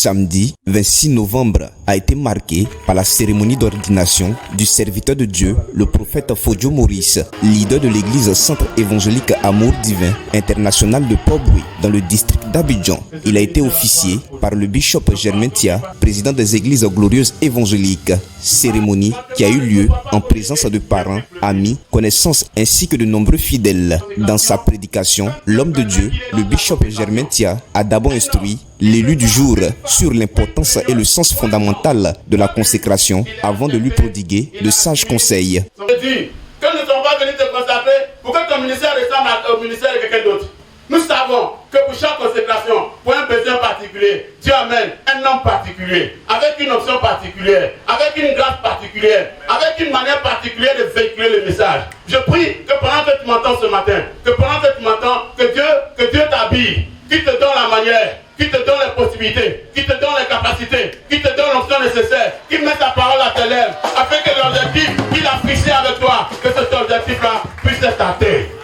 samedi 26 novembre a été marqué par la cérémonie d'ordination du serviteur de Dieu, le prophète Fodio Maurice, leader de l'église Centre évangélique Amour Divin International de Port-Boué, dans le district d'Abidjan. Il a été officié par le bishop Germain Tia, président des églises glorieuses évangéliques. Cérémonie qui a eu lieu en présence de parents, amis, connaissances ainsi que de nombreux fidèles. Dans sa prédication, l'homme de Dieu, le bishop Germain Tia, a d'abord instruit l'élu du jour sur l'importance et le sens fondamental de la consécration avant de lui prodiguer de sages conseils. Je dis que nous ne sommes pas venus te consacrer pour que ton ministère ressemble au ministère de quelqu'un d'autre. Nous savons que pour chaque consécration, pour un besoin particulier, Dieu amène un homme particulier, avec une option particulière, avec une grâce particulière, avec une manière particulière de véhiculer le message. Je prie que pendant que tu m'entends ce matin, que Dieu t'habille, qu'il te donne la manière, qu'il te donne les possibilités, qu'il te donne les capacités, qu'il te donne l'option nécessaire, qu'il mette ta parole à tes lèvres, afin que l'objectif qu'il a fixé avec toi, que cet objectif-là puisse être atteint.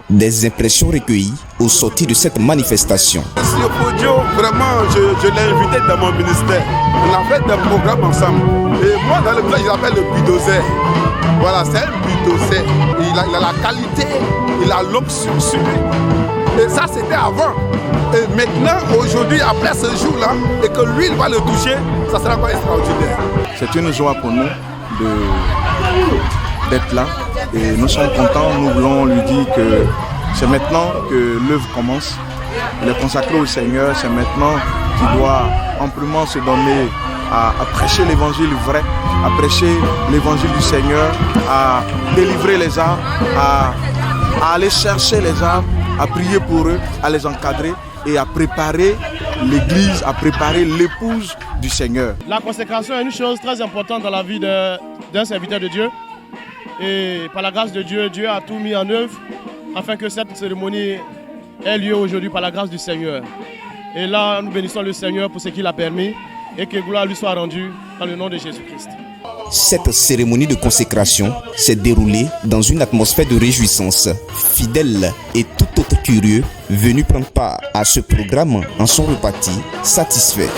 Des impressions recueillies au sortir de cette manifestation. Monsieur Fodio, vraiment, je l'ai invité dans mon ministère. On a fait des programmes ensemble. Et moi, dans le village, je l'appelle le bulldozer. Voilà, c'est un bulldozer. Il a la qualité, il a l'option. Et ça, c'était avant. Et maintenant, aujourd'hui, après ce jour-là, et que lui, il va le toucher, ça sera pas extraordinaire. C'est une joie pour nous d'être là. Et nous sommes contents, nous voulons lui dire que c'est maintenant que l'œuvre commence. Il est consacré au Seigneur, c'est maintenant qu'il doit amplement se donner à prêcher l'évangile vrai, à prêcher l'évangile du Seigneur, à délivrer les âmes, à aller chercher les âmes, à prier pour eux, à les encadrer et à préparer l'église, à préparer l'épouse du Seigneur. La consécration est une chose très importante dans la vie d'un serviteur de Dieu. Et par la grâce de Dieu, Dieu a tout mis en œuvre afin que cette cérémonie ait lieu aujourd'hui par la grâce du Seigneur. Et là, nous bénissons le Seigneur pour ce qu'il a permis et que gloire lui soit rendue dans le nom de Jésus-Christ. Cette cérémonie de consécration s'est déroulée dans une atmosphère de réjouissance. Fidèles et tout autre curieux venus prendre part à ce programme en sont repartis satisfaits.